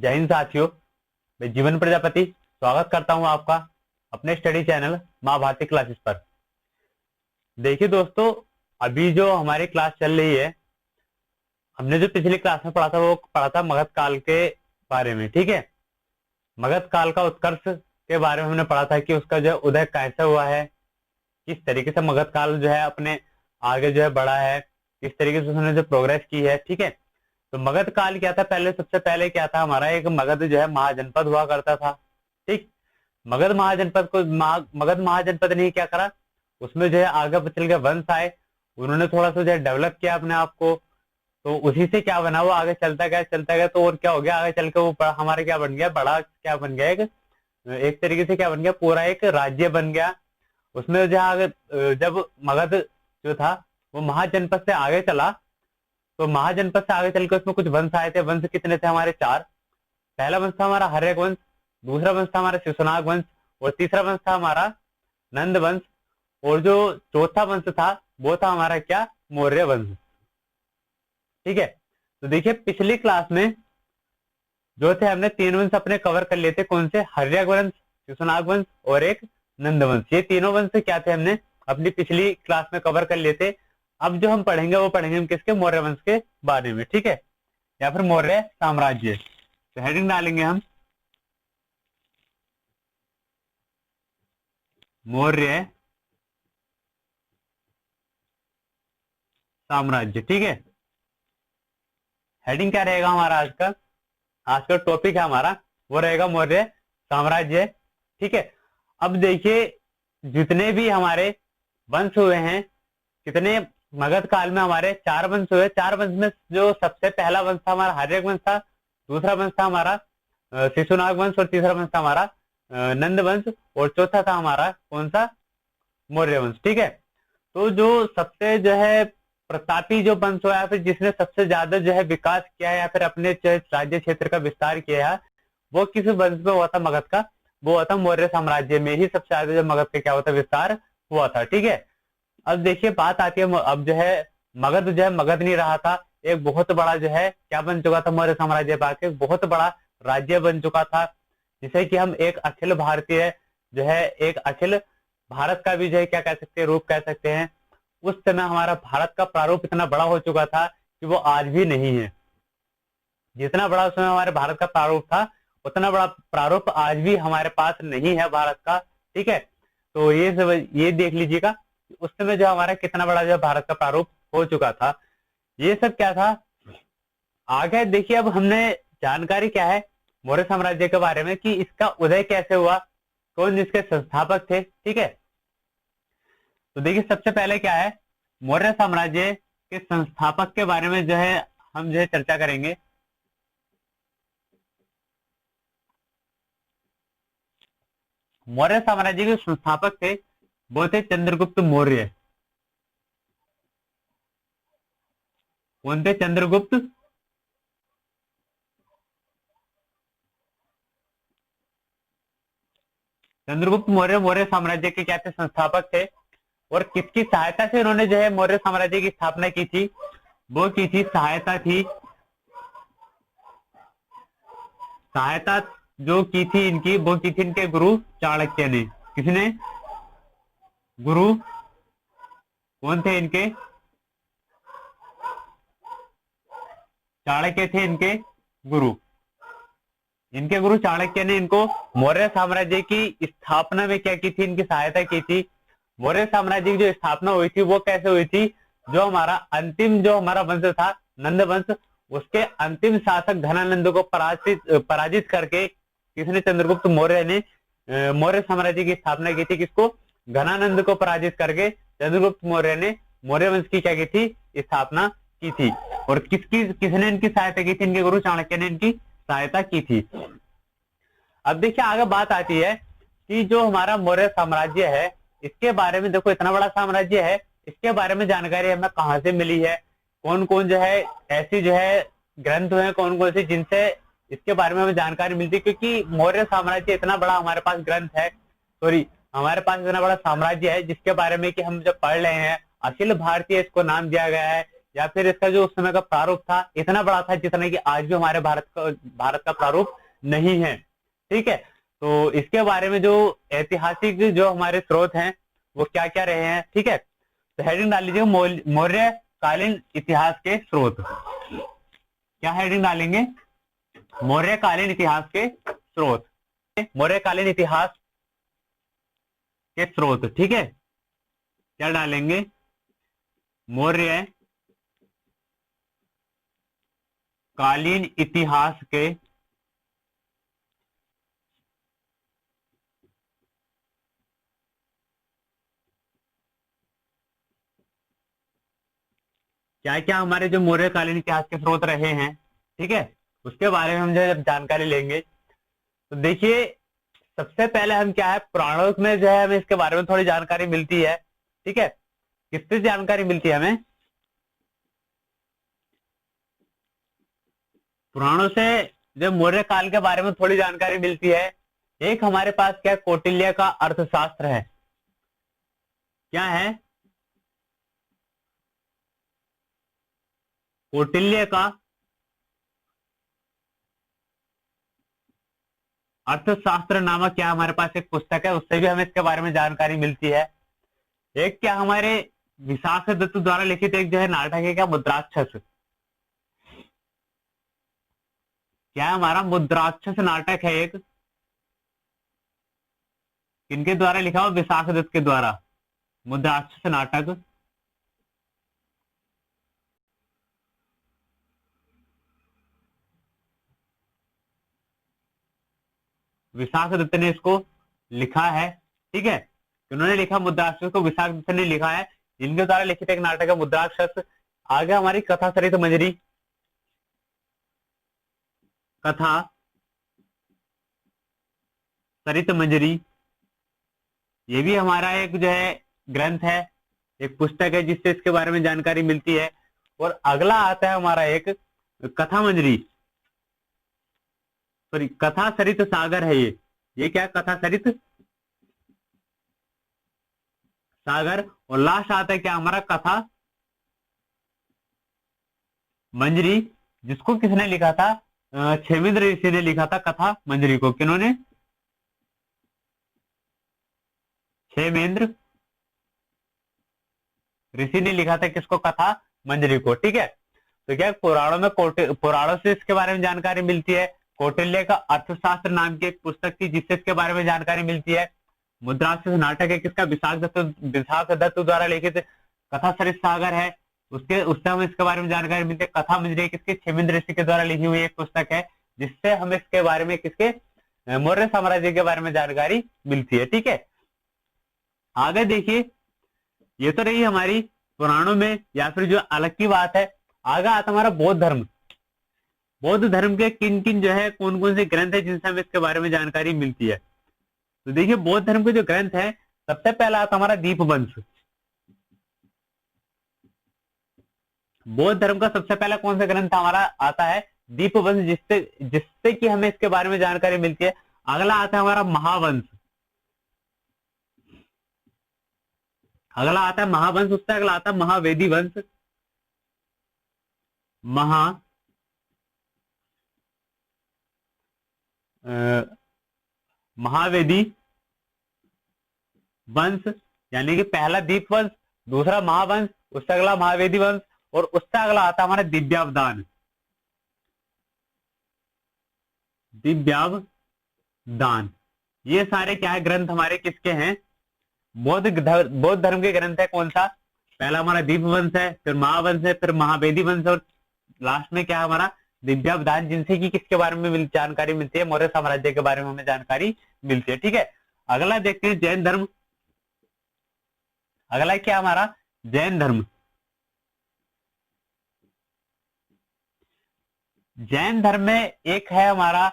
जय हिंद साथियों, मैं जीवन प्रजापति स्वागत करता हूं आपका अपने स्टडी चैनल माँ भारती क्लासेस पर। देखिए दोस्तों, अभी जो हमारी क्लास चल रही है, हमने जो पिछली क्लास में पढ़ा था वो पढ़ा था मगध काल के बारे में। ठीक है, मगध काल का उत्कर्ष के बारे में हमने पढ़ा था कि उसका जो उदय कैसे हुआ है, किस तरीके से मगध काल जो है अपने आगे जो है बढ़ा है, किस तरीके से उसने जो प्रोग्रेस की है। ठीक है, तो मगध काल क्या था, सबसे पहले क्या था, हमारा एक मगध जो है महाजनपद हुआ करता था। ठीक, मगध महाजनपद ने क्या करा, उसमें जो है आगे चल के वंश आए, उन्होंने थोड़ा सा जो है डेवलप किया अपने आप को, तो उसी से क्या बना, वो आगे चलता गया तो और क्या हो गया, आगे चल के वो हमारे क्या बन गया, बड़ा क्या बन गया, एक तरीके से क्या बन गया, पूरा एक राज्य बन गया। उसमें जो आगे जब मगध जो था वो महाजनपद से आगे चला, तो महाजनपद से आगे चल के उसमें कुछ वंश आए थे। वंश कितने थे हमारे? 4। पहला वंश था हमारा हर्यक वंश, दूसरा वंश था हमारा शिशुनाग वंश, और तीसरा वंश था हमारा नंद वंश, और जो चौथा वंश था वो था हमारा क्या, मौर्य वंश। ठीक है, तो देखिए पिछली क्लास में जो थे हमने 3 वंश अपने कवर कर लिए थे। कौन से? हर्यक वंश, शिशुनाग वंश और एक नंद वंश। ये तीनों वंश क्या थे, हमने अपनी पिछली क्लास में कवर कर लिए थे। अब जो हम पढ़ेंगे वो पढ़ेंगे हम किसके? मौर्य वंश के बारे में। ठीक है, या फिर मौर्य साम्राज्य। तो हेडिंग डालेंगे हम मौर्य साम्राज्य। ठीक है, हेडिंग क्या रहेगा हमारा आज का टॉपिक है हमारा, वो रहेगा मौर्य साम्राज्य। ठीक है, अब देखिए जितने भी हमारे वंश हुए हैं, कितने मगध काल में हमारे 4 वंश हुए। 4 वंश में जो सबसे पहला वंश था हमारा हर्यक वंश था, दूसरा वंश था हमारा शिशुनाग वंश, और तीसरा वंश था हमारा नंद वंश, और चौथा था हमारा कौन सा? मौर्य वंश। ठीक है, तो जो सबसे जो है प्रतापी जो वंश हुआ, या फिर जिसने सबसे ज्यादा जो है विकास किया है, या फिर अपने राज्य क्षेत्र का विस्तार किया है, वो किस वंश में हुआ था मगध का? वो हुआ था मौर्य साम्राज्य में ही सबसे ज्यादा जो मगध का क्या हुआ था, विस्तार हुआ था। ठीक है, अब देखिए बात आती है, अब जो है मगध जो है मगध नहीं रहा था, एक बहुत बड़ा जो है क्या बन चुका था, मौर्य साम्राज्य पाके एक बहुत बड़ा राज्य बन चुका था, जिसे कि हम एक अखिल भारतीय जो है, एक अखिल भारत का भी जो है क्या कह सकते हैं, रूप कह सकते हैं। उस समय हमारा भारत का प्रारूप इतना बड़ा हो चुका था कि वो आज भी नहीं है। जितना बड़ा उस समय हमारे भारत का प्रारूप था, उतना बड़ा प्रारूप आज भी हमारे पास नहीं है भारत का। ठीक है, तो ये देख लीजिएगा उस समय जो हमारा कितना बड़ा जो भारत का प्रारूप हो चुका था। ये सब क्या था। आगे देखिए, अब हमने जानकारी क्या है मौर्य साम्राज्य के बारे में, कि इसका उदय कैसे हुआ, कौन इसके संस्थापक थे। ठीक है, तो देखिए सबसे पहले क्या है, मौर्य साम्राज्य के संस्थापक के बारे में जो है हम जो है चर्चा करेंगे। मौर्य साम्राज्य के संस्थापक थे वो थे चंद्रगुप्त मौर्य। कौन थे? चंद्रगुप्त मौर्य मौर्य साम्राज्य के क्या थे? संस्थापक थे। और किसकी सहायता से उन्होंने जो है मौर्य साम्राज्य की स्थापना की थी? वो की थी सहायता जो की थी इनकी, वो की थी इनके गुरु चाणक्य ने। किसने? गुरु कौन थे इनके? चाणक्य थे इनके गुरु। इनके गुरु चाणक्य ने इनको मौर्य साम्राज्य की स्थापना में क्या की थी, इनकी सहायता की थी। मौर्य साम्राज्य की जो स्थापना हुई थी वो कैसे हुई थी, जो हमारा अंतिम जो हमारा वंश था नंद वंश, उसके अंतिम शासक धनानंद को पराजित करके किसने? चंद्रगुप्त मौर्य ने मौर्य साम्राज्य की स्थापना की थी। किसको? घनानंद को पराजित करके चंद्रगुप्त मौर्य ने मौर्य वंश की क्या की थी? स्थापना की थी। और किसने इनकी सहायता की थी? इनके गुरु चाणक्य ने इनकी सहायता की थी। अब देखिए आगे बात आती है कि जो हमारा मौर्य साम्राज्य है, इसके बारे में देखो, इतना बड़ा साम्राज्य है, इसके बारे में जानकारी हमें कहाँ से मिली है, कौन कौन जो है ऐसी जो है ग्रंथ है, कौन कौन से जिनसे इसके बारे में हमें जानकारी मिलती है। क्योंकि मौर्य साम्राज्य इतना बड़ा हमारे पास ग्रंथ है, हमारे पास इतना बड़ा साम्राज्य है, जिसके बारे में कि हम जब पढ़ रहे हैं, अखिल भारतीय इसको नाम दिया गया है या फिर इसका जो उस समय का प्रारूप था इतना बड़ा था जितना कि आज भी हमारे भारत का प्रारूप नहीं है। ठीक है, तो इसके बारे में जो ऐतिहासिक जो हमारे स्रोत हैं वो क्या क्या रहे हैं। ठीक है, तो हेडिंग डाल लीजिए मौर्य कालीन इतिहास के स्रोत। क्या हेडिंग डालेंगे? मौर्य कालीन इतिहास के स्रोत। मौर्य कालीन इतिहास के स्रोत। ठीक है, क्या डालेंगे? मौर्य कालीन इतिहास के क्या क्या हमारे जो मौर्य कालीन इतिहास के स्रोत रहे हैं, ठीक है, उसके बारे में हम जब जानकारी लेंगे तो देखिए सबसे पहले हम क्या है, पुराणों में जो है हमें इसके बारे में थोड़ी जानकारी मिलती है। ठीक है, किससे जानकारी मिलती है हमें? पुराणों से जो मौर्य काल के बारे में थोड़ी जानकारी मिलती है। एक हमारे पास क्या, कौटिल्य का अर्थशास्त्र है। क्या है? कौटिल्य का अर्थशास्त्र नामक क्या हमारे पास एक पुस्तक है, उससे भी हमें इसके बारे में जानकारी मिलती है। एक क्या हमारे विशाख दत्त द्वारा लिखित एक जो है नाटक है, क्या, मुद्राक्षस। क्या है हमारा? मुद्राक्षस नाटक है एक। किनके द्वारा लिखा हुआ? विशाख दत्त के द्वारा। मुद्राक्षस नाटक विशाख दत्त ने इसको लिखा है। ठीक है, उन्होंने लिखा, मुद्राक्षस को विशाख दत्त ने लिखा है। इनके द्वारा लिखित एक नाटक है मुद्राक्षस। आगे हमारी कथा सरित मंजरी। कथा सरित मंजरी ये भी हमारा एक जो है ग्रंथ है, एक पुस्तक है जिससे इसके बारे में जानकारी मिलती है। और अगला आता है हमारा एक कथा मंजरी, सॉरी कथा सरित सागर है ये क्या, कथा सरित सागर। और लास्ट आता है क्या हमारा, कथा मंजरी, जिसको किसने लिखा था? क्षेमेंद्र ऋषि ने लिखा था कथा मंजरी को। किन्होंने? क्षेमेंद्र ऋषि ने लिखा था किसको? कथा मंजरी को। ठीक है, तो क्या पुराणों में पुराणों से इसके बारे में जानकारी मिलती है। कौटिल्य का अर्थशास्त्र नाम की एक पुस्तक थी जिससे इसके बारे में जानकारी मिलती है। मुद्राक्षस नाटक है किसका? विशाख दत्त द्वारा लिखित कथा सरित सागर है, उससे हमें इसके बारे में जानकारी मिलती है। कथा मंजरी किसके? क्षेमेंद्र ऋषि के द्वारा लिखी हुई एक पुस्तक है जिससे हमें इसके बारे में किसके, मौर्य साम्राज्य के बारे में जानकारी मिलती है। ठीक है, आगे देखिए, ये तो रही हमारी पुराणों में या फिर जो अलग की बात है। आगे आता हमारा बौद्ध धर्म। बौद्ध धर्म के किन किन जो है, कौन कौन से ग्रंथ है जिनसे हमें इसके बारे में जानकारी मिलती है। तो देखिए बौद्ध धर्म के जो ग्रंथ है, सबसे पहला आता हमारा दीपवंश। बौद्ध धर्म का सबसे पहला कौन सा ग्रंथ हमारा आता है? दीपवंश, जिससे जिससे कि हमें इसके बारे में जानकारी मिलती है। अगला आता है हमारा महावंश। अगला आता है महावंश, उससे अगला आता है महावेदी वंश। महा महावेदी वंश, यानी कि पहला दीप वंश, दूसरा महावंश, उससे अगला महावेदी वंश, और उससे अगला आता है हमारा दिव्यावदान। दिव्यावदान, ये सारे क्या है, ग्रंथ हमारे किसके हैं? बौद्ध धर्म के ग्रंथ है। कौन सा? पहला हमारा दीप वंश है, फिर महावंश है, फिर महावेदी वंश, और लास्ट में क्या है हमारा? दिव्यावदान, जिनसे कि किसके बारे में जानकारी मिलती है? मौर्य साम्राज्य के बारे में हमें जानकारी मिलती है। ठीक है, अगला देखते हैं जैन धर्म। अगला क्या हमारा? जैन धर्म। जैन धर्म में एक है हमारा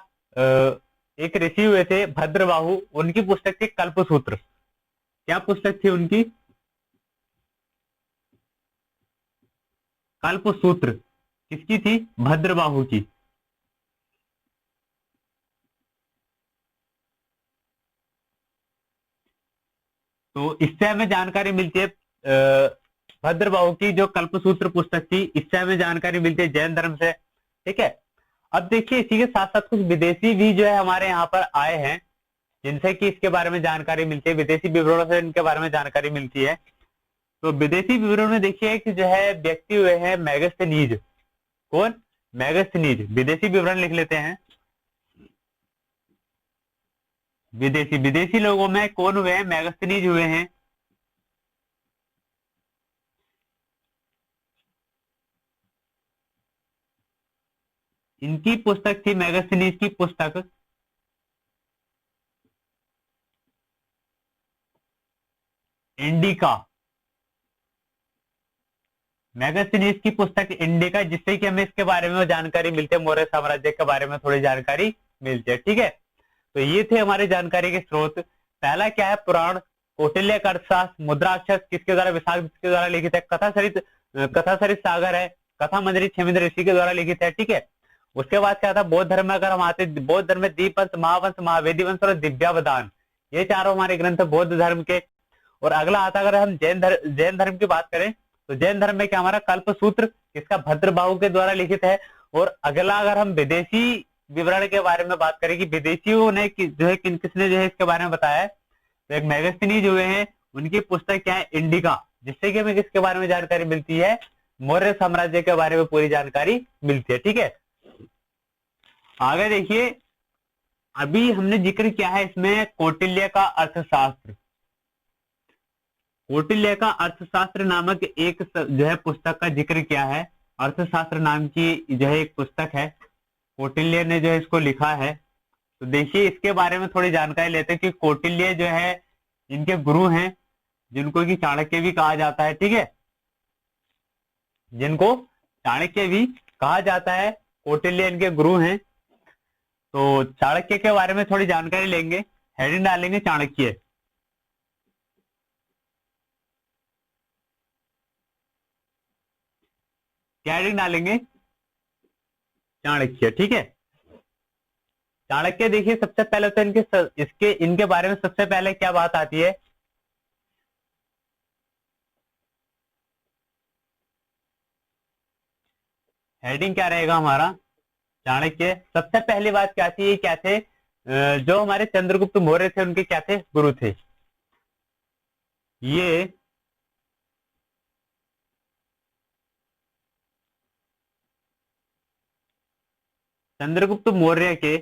एक ऋषि हुए थे भद्रबाहु, उनकी पुस्तक थी कल्पसूत्र। क्या पुस्तक थी उनकी? कल्पसूत्र। किसकी थी? भद्रबाहु की। तो इससे हमें जानकारी मिलती है भद्रबाहु की जो कल्पसूत्र पुस्तक थी, इससे हमें जानकारी मिलती है जैन धर्म से। ठीक है, अब देखिए इसी के साथ साथ कुछ विदेशी भी जो है हमारे यहाँ पर आए हैं, जिनसे कि इसके बारे में जानकारी मिलती है, विदेशी विवरणों से इनके बारे में जानकारी मिलती है। तो विदेशी विवरण में देखिए कि जो है व्यक्ति हुए हैं मैगस्थनीज। कौन? मैगस्थनीज। विदेशी विवरण लिख लेते हैं। विदेशी लोगों में कौन हुए हैं? मैगस्थनीज हुए हैं। इनकी पुस्तक थी मैगस्थनीज की पुस्तक इंडिका। मैगस्थनीज की पुस्तक इंडिका, जिससे कि हमें इसके बारे में जानकारी मिलती है, मौर्य साम्राज्य के बारे में थोड़ी जानकारी मिलती है। ठीक है, तो ये थे हमारे जानकारी के स्रोत। पहला क्या है? पुराण, कौटिल्य का अर्थशास्त्र, मुद्राक्षर किसके द्वारा, विशाख के द्वारा लिखित है। कथासरित सागर है, कथा मंजरी क्षेमेंद्र ऋषि के द्वारा लिखित है। ठीक है, उसके बाद क्या था? बौद्ध धर्म में अगर हम आते, बौद्ध धर्म में दीपवंश, महावंश, महावेदी वंश और दिव्यावदान, ये चारों हमारे ग्रंथ बौद्ध धर्म के। और अगला आता, अगर हम जैन धर्म की बात करें, तो जैन धर्म में क्या हमारा? कल्पसूत्र, किसका? भद्रबाहु के द्वारा लिखित है। और अगला अगर हम विदेशी विवरण के बारे में बात करें कि विदेशियों ने जो है किसने जो है इसके बारे में बताया है, तो एक मैगस्थनीज हुए हैं, उनकी पुस्तक क्या है? इंडिका, जिससे कि हमें किसके बारे में जानकारी मिलती है? मौर्य साम्राज्य के बारे में पूरी जानकारी मिलती है। ठीक है, आगे देखिए, अभी हमने जिक्र किया है इसमें कौटिल्य का अर्थशास्त्र। कौटिल्य का अर्थशास्त्र नामक एक जो है पुस्तक का जिक्र किया है। अर्थशास्त्र नाम की जो है एक पुस्तक है, कौटिल्य ने जो है इसको लिखा है। तो देखिए इसके बारे में थोड़ी जानकारी लेते हैं कि कौटिल्य जो है इनके गुरु हैं, जिनको कि चाणक्य भी कहा जाता है। ठीक है, जिनको चाणक्य भी कहा जाता है, कौटिल्य इनके गुरु हैं। तो चाणक्य के बारे में थोड़ी जानकारी लेंगे, हेडिंग डालेंगे चाणक्य। क्या हेडिंग डालेंगे? चाणक्य। ठीक है, चाणक्य देखिए सबसे पहले तो इनके बारे में सबसे पहले क्या बात आती है? हेडिंग क्या रहेगा हमारा? चाणक्य। सबसे पहली बात क्या थी? ये क्या थे? जो हमारे चंद्रगुप्त मौर्य थे, उनके क्या थे? गुरु थे। ये चंद्रगुप्त मौर्य के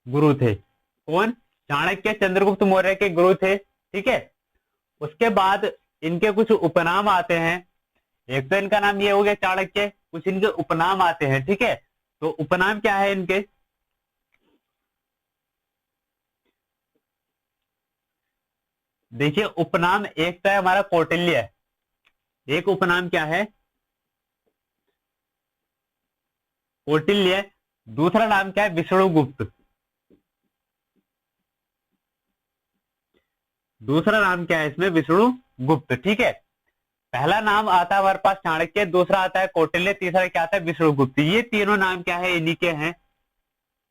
गुरु थे। कौन? चाणक्य चंद्रगुप्त मौर्य के गुरु थे। ठीक है, उसके बाद इनके कुछ उपनाम आते हैं। एक तो इनका नाम ये हो गया चाणक्य, कुछ इनके उपनाम आते हैं। ठीक है, तो उपनाम क्या है इनके? देखिए उपनाम एक तो है हमारा कौटिल्य, एक उपनाम क्या है? कौटिल्य। दूसरा नाम क्या है? विष्णुगुप्त। दूसरा नाम क्या है इसमें? विष्णुगुप्त। ठीक है, पहला नाम आता है हमारे पास चाणक्य, दूसरा आता है कौटिल्य, तीसरा क्या आता है? विष्णुगुप्त। ये तीनों नाम क्या है? इन्हीं के हैं।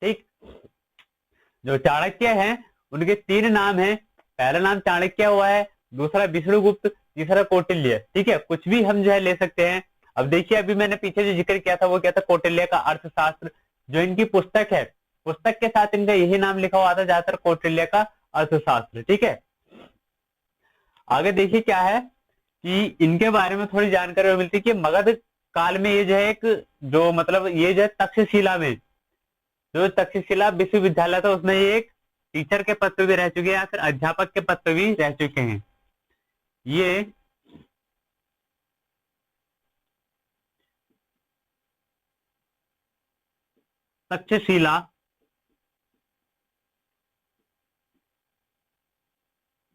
ठीक, जो चाणक्य हैं उनके तीन नाम हैं। पहला नाम चाणक्य हुआ है, दूसरा विष्णुगुप्त, तीसरा कौटिल्य। ठीक है, कुछ भी हम जो है ले सकते हैं। अब देखिए अभी मैंने पीछे जो जिक्र किया था वो क्या था? कौटिल्य का अर्थशास्त्र। जो इनकी पुस्तक है, पुस्तक के साथ इनका यही नाम लिखा हुआ था ज्यादातर, कौटिल्य का अर्थशास्त्र। ठीक है, आगे देखिए क्या है कि इनके बारे में थोड़ी जानकारी मिलती है कि मगध काल में ये जो है एक जो मतलब ये जो है तक्षशिला में, जो तक्षशिला विश्वविद्यालय था, उसमें ये एक टीचर के पद पे भी रह चुके हैं या फिर अध्यापक के पद पे भी रह चुके हैं। ये तक्षशिला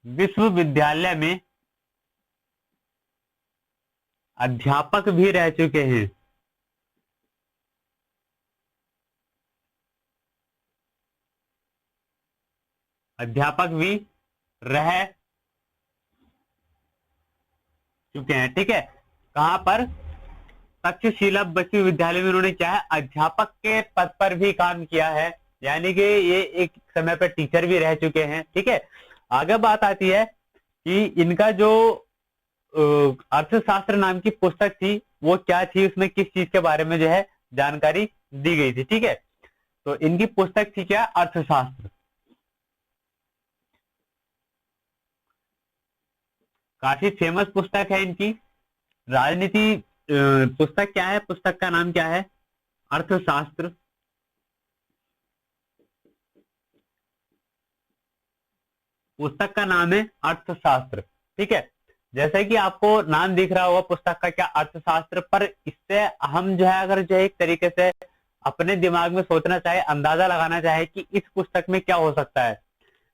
विश्वविद्यालय में अध्यापक भी रह चुके हैं। अध्यापक भी रह चुके हैं। ठीक है, कहां पर? तक्षशिला विश्वविद्यालय में उन्होंने क्या है? अध्यापक के पद पर भी काम किया है, यानी कि ये एक समय पर टीचर भी रह चुके हैं। ठीक है, आगे बात आती है कि इनका जो अर्थशास्त्र नाम की पुस्तक थी वो क्या थी, उसमें किस चीज के बारे में जो है जानकारी दी गई थी। ठीक है, तो इनकी पुस्तक थी क्या, अर्थशास्त्र। काफी फेमस पुस्तक है इनकी। राजनीति पुस्तक क्या है, पुस्तक का नाम क्या है, अर्थशास्त्र। पुस्तक का नाम है अर्थशास्त्र। ठीक है, जैसे कि आपको नाम दिख रहा होगा पुस्तक का क्या, अर्थशास्त्र। पर इससे हम जो है अगर जो है एक तरीके से अपने दिमाग में सोचना चाहे, अंदाजा लगाना चाहे कि इस पुस्तक में क्या हो सकता है,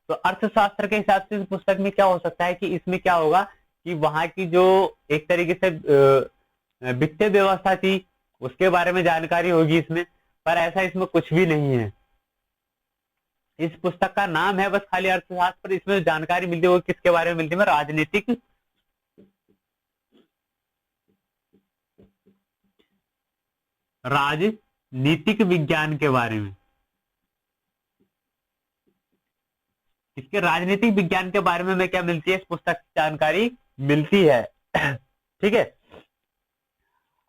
तो अर्थशास्त्र के हिसाब से इस पुस्तक में क्या हो सकता है कि इसमें क्या होगा कि वहां की जो एक तरीके से वित्तीय व्यवस्था थी उसके बारे में जानकारी होगी इसमें। पर ऐसा इसमें कुछ भी नहीं है। इस पुस्तक का नाम है बस खाली अर्थशास्त्र, पर इसमें जानकारी मिलती है वो किसके बारे में मिलती है, राजनीतिक विज्ञान के बारे में। इसके राजनीतिक विज्ञान के बारे में हमें क्या मिलती है, इस पुस्तक की जानकारी मिलती है। ठीक है,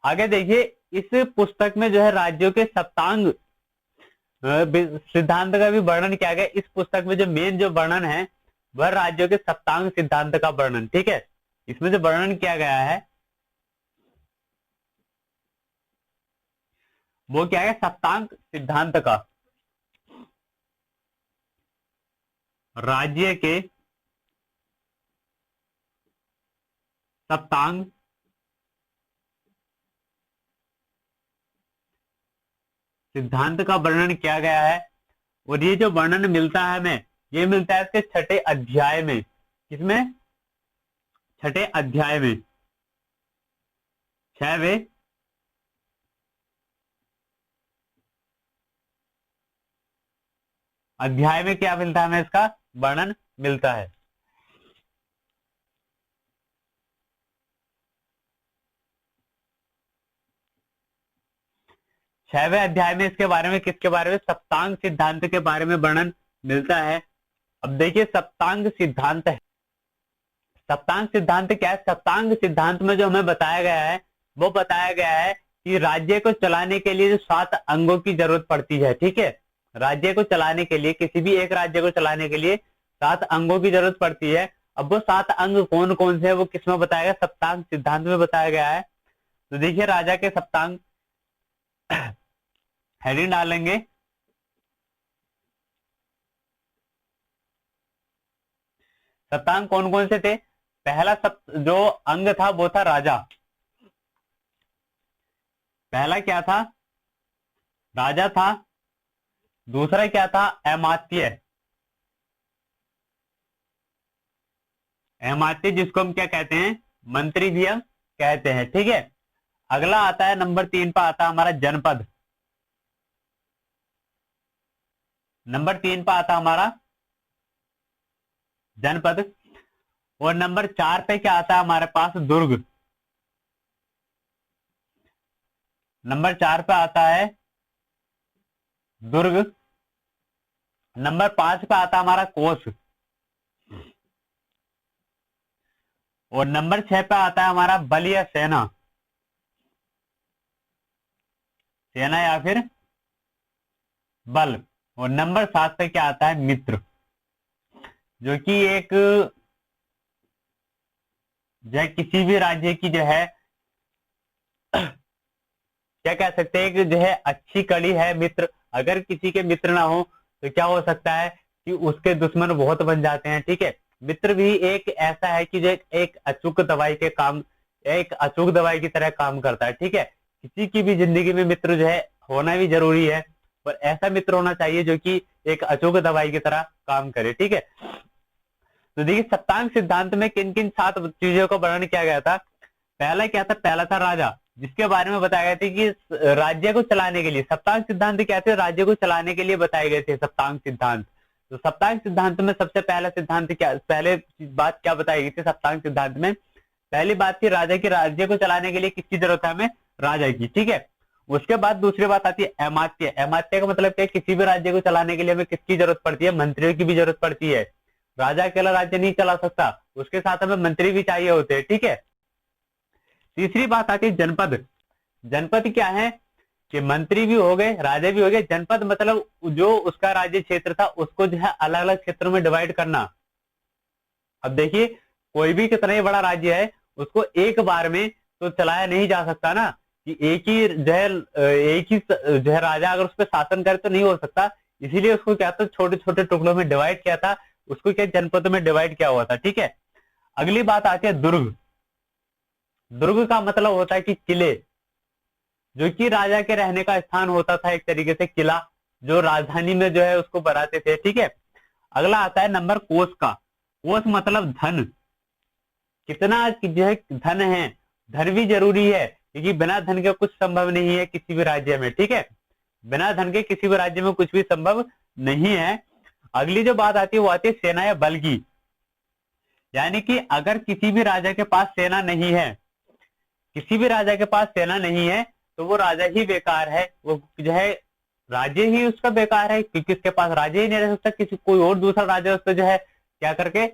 आगे देखिए, इस पुस्तक में जो है राज्यों के सप्तांग सिद्धांत का भी वर्णन किया गया। इस पुस्तक में जो मेन जो वर्णन है वह राज्यों के सप्तांग सिद्धांत का वर्णन। ठीक है, इसमें जो वर्णन किया गया है वो क्या है, सप्तांग सिद्धांत का। राज्य के सप्तांग सिद्धांत का वर्णन किया गया है। और ये जो वर्णन मिलता है हमें, ये मिलता है इसके छठे अध्याय में। किसमें, छठे अध्याय में, 6वें अध्याय में क्या मिलता है हमें, इसका वर्णन मिलता है। छठवें अध्याय में इसके बारे में, किसके बारे में, सप्तांग सिद्धांत के बारे में वर्णन मिलता है। अब देखिए सप्तांग सिद्धांत है, सप्तांग सिद्धांत क्या है, सप्तांग सिद्धांत में जो हमें बताया गया है वो बताया गया है कि राज्य को चलाने के लिए जो 7 अंगों की जरूरत पड़ती है। ठीक है, राज्य को चलाने के लिए, किसी भी एक राज्य को चलाने के लिए 7 अंगों की जरूरत पड़ती है। अब वो 7 अंग कौन कौन से है वो किसमें बताया गया, सप्तांग सिद्धांत में बताया गया है। तो देखिए राजा के सप्तांग हेडिंग डालेंगे, सप्तांग कौन कौन से थे। पहला जो अंग था वो था राजा। पहला क्या था, राजा था। दूसरा क्या था, अमात्य। अमात्य जिसको हम क्या कहते हैं, मंत्री भी हम कहते हैं। ठीक है, अगला आता है नंबर 3 पर आता है हमारा जनपद। नंबर 3 पर आता हमारा जनपद। और नंबर 4 पे क्या आता है हमारे पास, दुर्ग। नंबर 4 पे आता है दुर्ग। नंबर 5 पे आता है हमारा कोस। और नंबर 6 पे आता है हमारा बल या सेना, सेना या फिर बल। और नंबर 7 पे क्या आता है, मित्र, जो कि एक जो है किसी भी राज्य की जो है क्या कह सकते हैं कि जो है अच्छी कड़ी है मित्र। अगर किसी के मित्र ना हो तो क्या हो सकता है कि उसके दुश्मन बहुत बन जाते हैं। ठीक है, मित्र भी एक ऐसा है कि जो एक अचूक दवाई के काम, एक अचूक दवाई की तरह काम करता है। ठीक है, किसी की भी जिंदगी में मित्र जो है होना भी जरूरी है, पर ऐसा मित्र होना चाहिए जो कि एक अचूक दवाई की तरह काम करे। ठीक है, तो देखिए सप्तांग सिद्धांत में किन किन 7 चीजों का वर्णन किया गया था। पहला क्या था, पहला था राजा, जिसके बारे में बताया गया था कि राज्य को चलाने के लिए, सप्तांग सिद्धांत क्या थे, राज्य को चलाने के लिए बताए गए थे सप्तांग सिद्धांत। तो सप्तांग सिद्धांत में सबसे पहला सिद्धांत क्या, पहले बात क्या बताई गई थी सप्तांग सिद्धांत में, पहली बात थी राजा की, राज्य को चलाने के लिए किसकी जरूरत है, हमें राजा की। ठीक है, उसके बाद दूसरी बात आती है अमात्य। अमात्य का मतलब क्या है, किसी भी राज्य को चलाने के लिए हमें किसकी जरूरत पड़ती है, मंत्रियों की भी जरूरत पड़ती है। राजा अकेला राज्य नहीं चला सकता, उसके साथ हमें मंत्री भी चाहिए होते हैं, ठीक है। तीसरी बात आती है जनपद। जनपद क्या है कि मंत्री भी हो गए, राजा भी हो गए। जनपद मतलब जो उसका राज्य क्षेत्र था उसको जो है अलग अलग क्षेत्रों में डिवाइड करना। अब देखिए कोई भी कितना ही बड़ा राज्य है उसको एक बार में तो चलाया नहीं जा सकता ना, कि एक ही जो है राजा अगर उस पर शासन करे तो नहीं हो सकता। इसीलिए उसको क्या था छोटे छोटे टुकड़ों में डिवाइड किया था, उसको क्या जनपदों में डिवाइड किया हुआ था, ठीक है। अगली बात आती है दुर्ग। दुर्ग का मतलब होता है कि किले, जो कि राजा के रहने का स्थान होता था, एक तरीके से किला जो राजधानी में जो है उसको बनाते थे, ठीक है। अगला आता है नंबर कोष का। कोष मतलब धन, कितना जो है धन है। धन भी जरूरी है क्योंकि बिना धन के कुछ संभव नहीं है किसी भी राज्य में, ठीक है। बिना धन के किसी भी राज्य में कुछ भी संभव नहीं है। अगली जो बात आती है वो आती है सेना या बल की। यानी कि अगर किसी भी राजा के पास सेना नहीं है, किसी भी राजा के पास सेना नहीं है तो वो राजा ही बेकार है, वो जो है राज्य ही उसका बेकार है, क्योंकि उसके पास राज्य ही नहीं रह सकता। किसी कोई और दूसरा राजा उस पर जो है क्या करके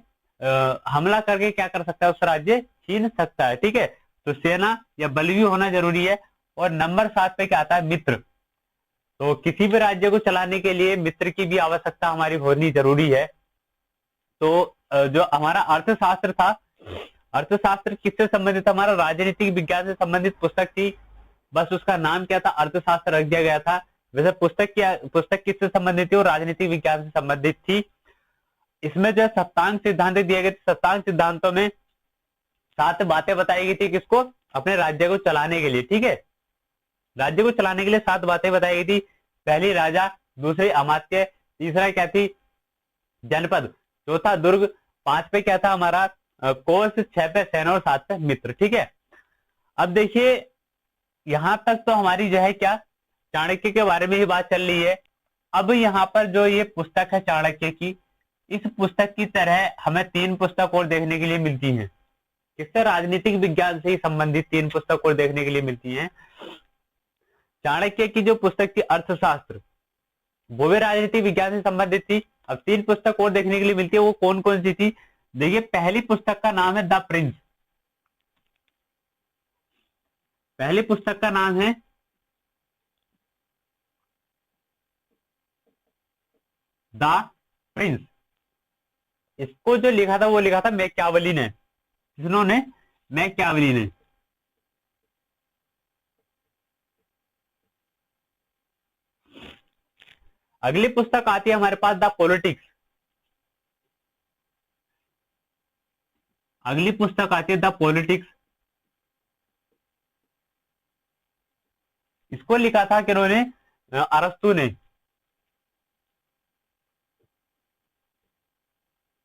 हमला करके क्या कर सकता है, उस राज्य छीन सकता है, ठीक है। तो सेना या बल भी होना जरूरी है। और नंबर 7 पे क्या आता है मित्र। तो किसी भी राज्य को चलाने के लिए मित्र की भी आवश्यकता हमारी होनी जरूरी है। तो जो हमारा अर्थशास्त्र था, अर्थशास्त्र किससे संबंधित था, हमारा राजनीतिक विज्ञान से संबंधित पुस्तक थी, बस उसका नाम क्या था अर्थशास्त्र रख दिया गया था। वैसे पुस्तक किससे संबंधित थी, वो राजनीतिक विज्ञान से संबंधित थी। इसमें जो सप्तांग सिद्धांत दिए गए थे, सप्तांग सिद्धांतों में 7 बातें बताई गई थी किसको, अपने राज्य को चलाने के लिए, ठीक है। राज्य को चलाने के लिए 7 बातें बताई गई थी। पहली राजा, दूसरी अमात्य, तीसरा क्या थी जनपद, चौथा दुर्ग, 5 पे क्या था हमारा कोष, 6 पे सेना और 7 पे मित्र, ठीक है। अब देखिए यहां तक तो हमारी जो है क्या चाणक्य के बारे में ही बात चल रही है। अब यहाँ पर जो ये पुस्तक है चाणक्य की, इस पुस्तक की तरह हमें 3 पुस्तक और देखने के लिए मिलती हैं। किससे, राजनीतिक विज्ञान से ही संबंधित 3 पुस्तक और देखने के लिए मिलती हैं। चाणक्य की जो पुस्तक थी अर्थशास्त्र, वो भी राजनीतिक विज्ञान से संबंधित थी। अब 3 पुस्तक और देखने के लिए मिलती है, वो कौन कौन सी थी। देखिए पहली पुस्तक का नाम है द प्रिंस। पहली पुस्तक का नाम है द प्रिंस। इसको जो लिखा था वो लिखा था मैकियावेली ने। किसने, मैकियावेली ने। अगली पुस्तक आती है हमारे पास द पॉलिटिक्स। अगली पुस्तक आती है द पॉलिटिक्स। इसको लिखा था किन्होंने, अरस्तु ने।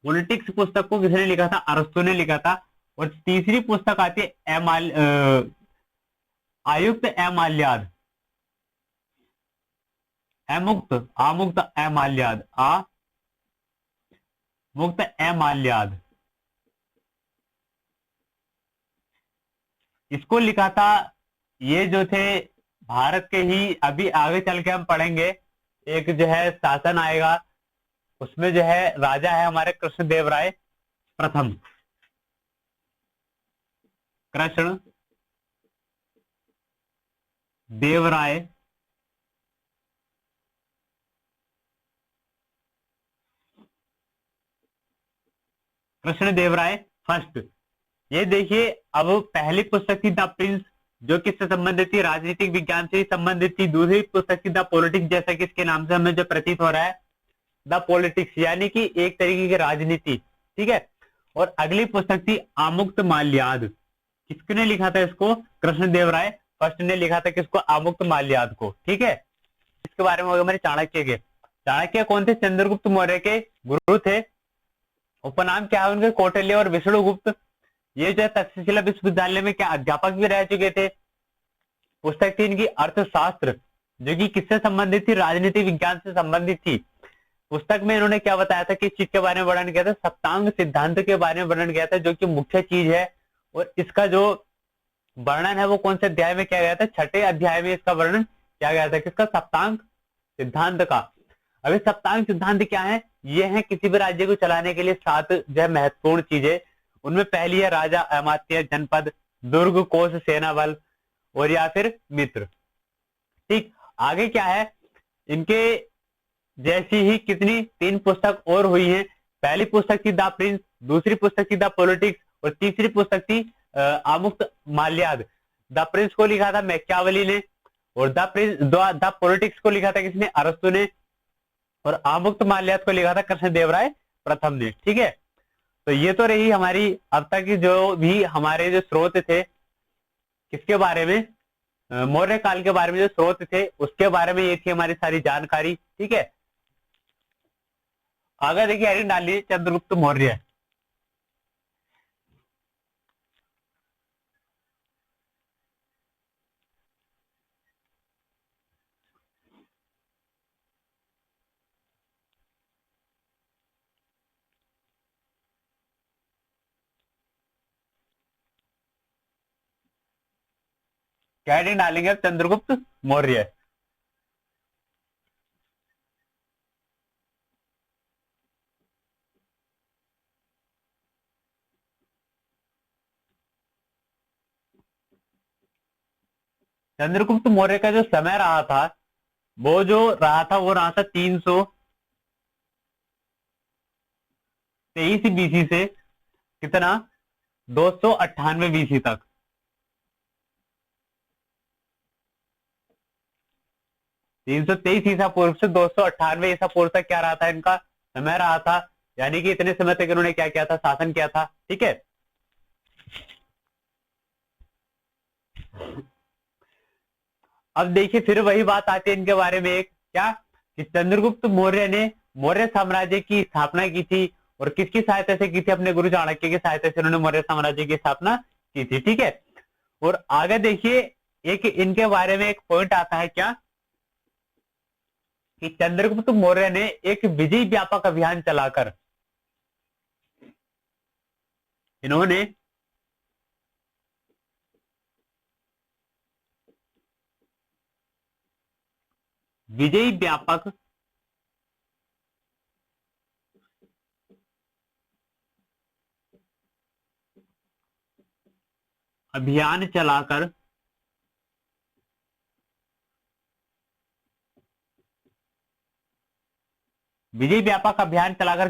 पॉलिटिक्स पुस्तक को किसने लिखा था, अरस्तु ने लिखा था। और तीसरी पुस्तक आती है आयुक्त ए माल्याद, आमुक्त ए माल्याद, मुक्त ए माल्याद। इसको लिखा था, ये जो थे भारत के ही, अभी आगे चल के हम पढ़ेंगे एक जो है शासन आएगा, उसमें जो है राजा है हमारे कृष्णदेव राय प्रथम। कृष्ण देव राय कृष्णदेव राय फर्स्ट। ये देखिए अब पहली पुस्तक थी द प्रिंस, जो किससे संबंधित थी, राजनीतिक विज्ञान से संबंधित थी। दूसरी पुस्तक थी द पॉलिटिक्स, जैसा कि इसके नाम से हमें जो प्रतीत हो रहा है द पॉलिटिक्स, यानी कि एक तरीके की राजनीति, ठीक है। और अगली पुस्तक थी आमुक्त माल्याद। किसने लिखा था इसको, कृष्णदेव राय फर्स्ट ने लिखा था किसको, आमुक्त माल्याद को, ठीक है। इसके बारे में हो गया हमारे चाणक्य के। चाणक्य कौन थे, चंद्रगुप्त मौर्य के गुरु थे। उपनाम क्या है उनके, कौटिल्य और विष्णुगुप्त। ये जो है तक्षशिला विश्वविद्यालय में क्या अध्यापक भी रह चुके थे। पुस्तक थी इनकी अर्थशास्त्र, जो कि किससे संबंधित थी, राजनीतिक विज्ञान से संबंधित थी। पुस्तक में इन्होंने क्या बताया था, किस चीज के बारे में वर्णन किया था, सप्तांग सिद्धांत के बारे में वर्णन किया था, जो कि मुख्य चीज है। और इसका जो वर्णन है वो कौन से अध्याय में किया गया था, 6ठे अध्याय में इसका वर्णन किया गया था, किसका, सप्तांग सिद्धांत का। अभी सप्तांग सिद्धांत क्या है? ये है किसी भी राज्य को चलाने के लिए 7 जो है महत्वपूर्ण चीजें। उनमें पहली है राजा, अमात्य, जनपद, दुर्ग, कोष, सेना बल और या फिर मित्र। ठीक, आगे क्या है? इनके जैसी ही कितनी 3 पुस्तक और हुई हैं। पहली पुस्तक थी द प्रिंस, दूसरी पुस्तक थी द पॉलिटिक्स और तीसरी पुस्तक थी आमुक्त माल्याद। द प्रिंस को लिखा था मैकियावेली ने और द पॉलिटिक्स को लिखा था किसने? अरस्तु ने और आमुक्त माल्याद को लिखा था कृष्णदेवराय प्रथम ने। ठीक है, तो ये तो रही हमारी अब तक की जो भी हमारे जो स्रोत थे किसके बारे में, मौर्य काल के बारे में जो स्रोत थे उसके बारे में ये थी हमारी सारी जानकारी। ठीक है, आगे देखिए हेडिंग डालिए चंद्रगुप्त मौर्य। क्या हेडिंग डालेंगे अब? चंद्रगुप्त मौर्य। चंद्रगुप्त मौर्य का जो समय रहा था वो रहा था 323 बीसी से कितना 298 बीसी तक। 323 ईसा पूर्व से 298 ईसा पूर्व तक क्या रहा था? इनका समय रहा था, यानी कि इतने समय तक इन्होंने क्या किया था? शासन किया था। ठीक है, अब देखिए फिर वही बात आती है इनके बारे में एक क्या कि चंद्रगुप्त मौर्य ने मौर्य साम्राज्य की स्थापना की थी और किसकी सहायता से की थी? अपने गुरु चाणक्य की सहायता से उन्होंने मौर्य साम्राज्य की स्थापना की थी। ठीक है, और आगे देखिए एक इनके बारे में एक पॉइंट आता है क्या कि चंद्रगुप्त मौर्य ने एक विजय व्यापक अभियान चलाकर इन्होंने विजय व्यापक अभियान चलाकर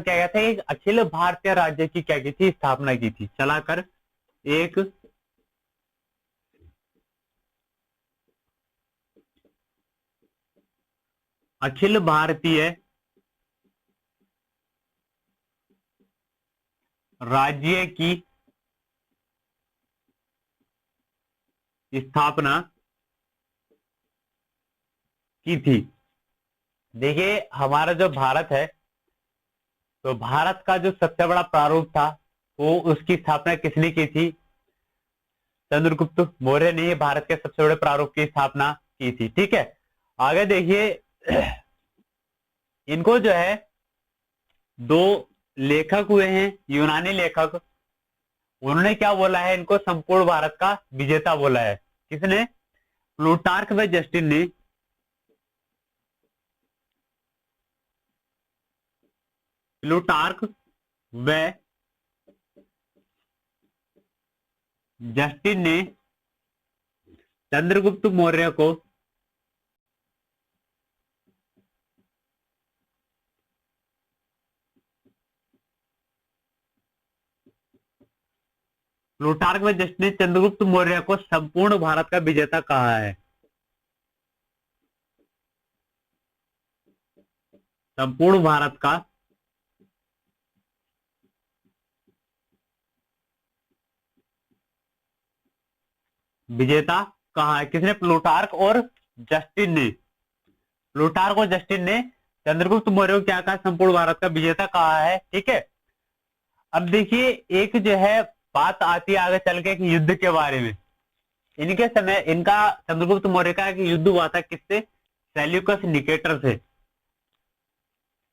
क्या गया था? एक अखिल भारतीय राज्य की क्या की थी? स्थापना की थी। चलाकर एक अखिल भारतीय राज्य की स्थापना की थी। देखिए हमारा जो भारत है तो भारत का जो सबसे बड़ा प्रारूप था वो उसकी स्थापना किसने की थी? चंद्रगुप्त मौर्य ने भारत के सबसे बड़े प्रारूप की स्थापना की थी। ठीक है, आगे देखिए इनको जो है 2 लेखक हुए हैं, यूनानी लेखक। उन्होंने क्या बोला है? इनको संपूर्ण भारत का विजेता बोला है। किसने? प्लूटार्क व जस्टिन ने। प्लूटार्क व जस्टिन ने चंद्रगुप्त मौर्य को प्लूटार्क व जस्टिन ने चंद्रगुप्त मौर्य को संपूर्ण भारत का विजेता कहा है। संपूर्ण भारत का विजेता कहा है। किसने? प्लूटार्क और जस्टिन ने। प्लूटार्क और जस्टिन ने चंद्रगुप्त मौर्य को क्या कहा? संपूर्ण भारत का विजेता कहा है। ठीक है, अब देखिए एक जो है बात आती है आगे चल के कि युद्ध के बारे में। इनके समय इनका चंद्रगुप्त मौर्य का एक युद्ध हुआ था किससे? सेल्यूकस निकेटर से।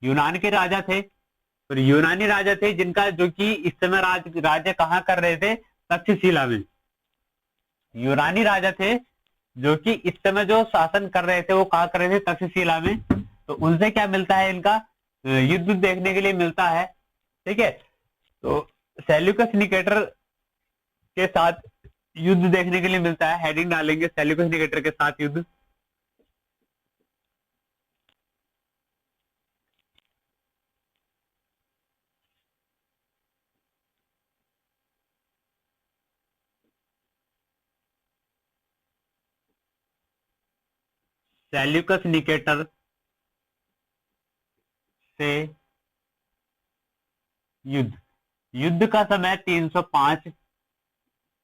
यूनान के राजा थे और यूनानी राजा थे जिनका जो कि इस समय राज्य कहां कर रहे थे? तक्षशिला में। यूनानी राजा थे जो कि इस समय जो शासन कर रहे थे वो कहा कर रहे थे? तक्षशिला में। तो उनसे क्या मिलता है, इनका युद्ध देखने के लिए मिलता है। ठीक है, तो सेल्यूकस निकेटर के साथ युद्ध देखने के लिए मिलता है। हेडिंग डालेंगे सेल्यूकस निकेटर के साथ युद्ध। सेल्यूकस निकेटर से युद्ध। युद्ध का समय 305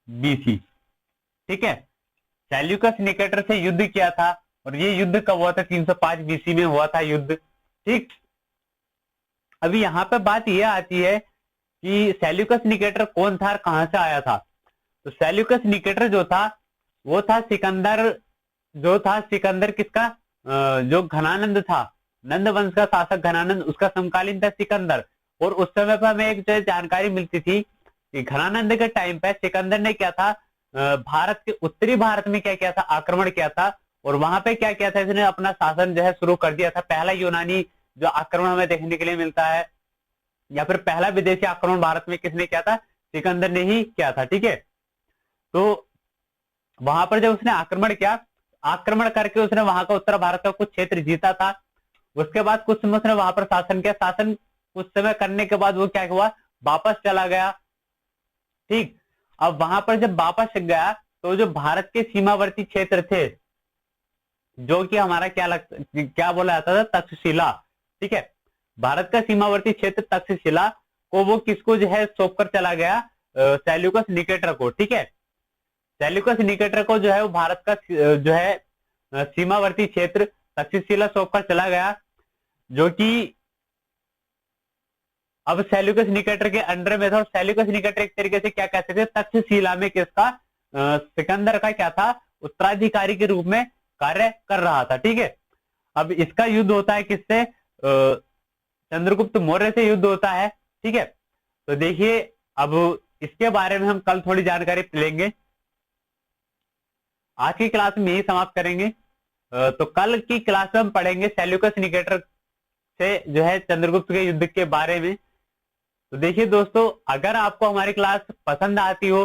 बीसी। ठीक है, सेल्यूकस निकेटर से युद्ध किया था और ये युद्ध कब हुआ था, 305 बीसी में हुआ था युद्ध। ठीक, अभी यहाँ पे बात ये आती है कि सेल्यूकस निकेटर कौन था और कहां से आया था। तो सेल्यूकस निकेटर जो था वो था सिकंदर, जो था सिकंदर किसका, जो घनानंद था, नंद वंश का शासक घनानंद, उसका समकालीन था सिकंदर। और उस समय पर हमें एक जो जानकारी मिलती थी कि घनानंद के टाइम पे सिकंदर ने क्या था, भारत के उत्तरी भारत में क्या किया था, आक्रमण किया था। और वहां पे क्या किया था, इसने अपना शासन जो है शुरू कर दिया था। पहला यूनानी जो आक्रमण हमें देखने के लिए मिलता है, या फिर पहला विदेशी आक्रमण भारत में किसने किया था, सिकंदर ने ही किया था। ठीक है, तो वहां पर जब उसने आक्रमण किया, आक्रमण करके उसने वहां का उत्तर भारत का कुछ क्षेत्र जीता था। उसके बाद कुछ समय उसने वहां पर शासन किया। शासन कुछ समय करने के बाद वो क्या हुआ, वापस चला गया। ठीक, अब वहां पर जब वापस गया तो जो भारत के सीमावर्ती क्षेत्र थे, जो कि हमारा क्या बोला जाता था, तक्षशिला। ठीक है, भारत का सीमावर्ती क्षेत्र तक्षशिला को वो किसको जो है सौंप कर चला गया, सेल्यूकस निकेटर को। ठीक है, सेल्यूकस निकेटर को जो है वो भारत का जो है सीमावर्ती क्षेत्र तक्षशिला सौंप कर चला गया, जो कि अब सेल्यूकस निकेटर के अंडर में था। और सेल्यूकस निकेटर एक तरीके से क्या कहते थे, तक्षशिला में किसका, सिकंदर का क्या था, उत्तराधिकारी के रूप में कार्य कर रहा था। ठीक है, अब इसका युद्ध होता है किससे, चंद्रगुप्त मौर्य से युद्ध होता है। ठीक है, तो देखिए अब इसके बारे में हम कल थोड़ी जानकारी लेंगे। आज की क्लास में यही समाप्त करेंगे। तो कल की क्लास में हम पढ़ेंगे सेल्यूकस निकेटर से जो है चंद्रगुप्त के युद्ध के बारे में। तो देखिए दोस्तों, अगर आपको हमारी क्लास पसंद आती हो,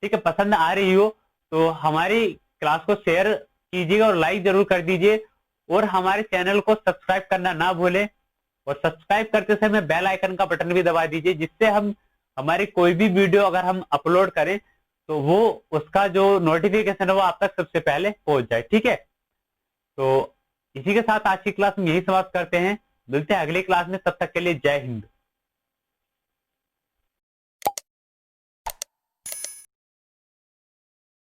ठीक है, पसंद आ रही हो, तो हमारी क्लास को शेयर कीजिएगा और लाइक जरूर कर दीजिए। और हमारे चैनल को सब्सक्राइब करना ना भूलें। और सब्सक्राइब करते समय बेल आइकन का बटन भी दबा दीजिए, जिससे हम हमारी कोई भी वीडियो अगर हम अपलोड करें तो वो उसका जो नोटिफिकेशन है वो आप तक सबसे पहले पहुंच जाए। ठीक है, तो इसी के साथ आज की क्लास में यही समाप्त करते हैं। मिलते हैं अगली क्लास में, तब तक के लिए जय हिंद।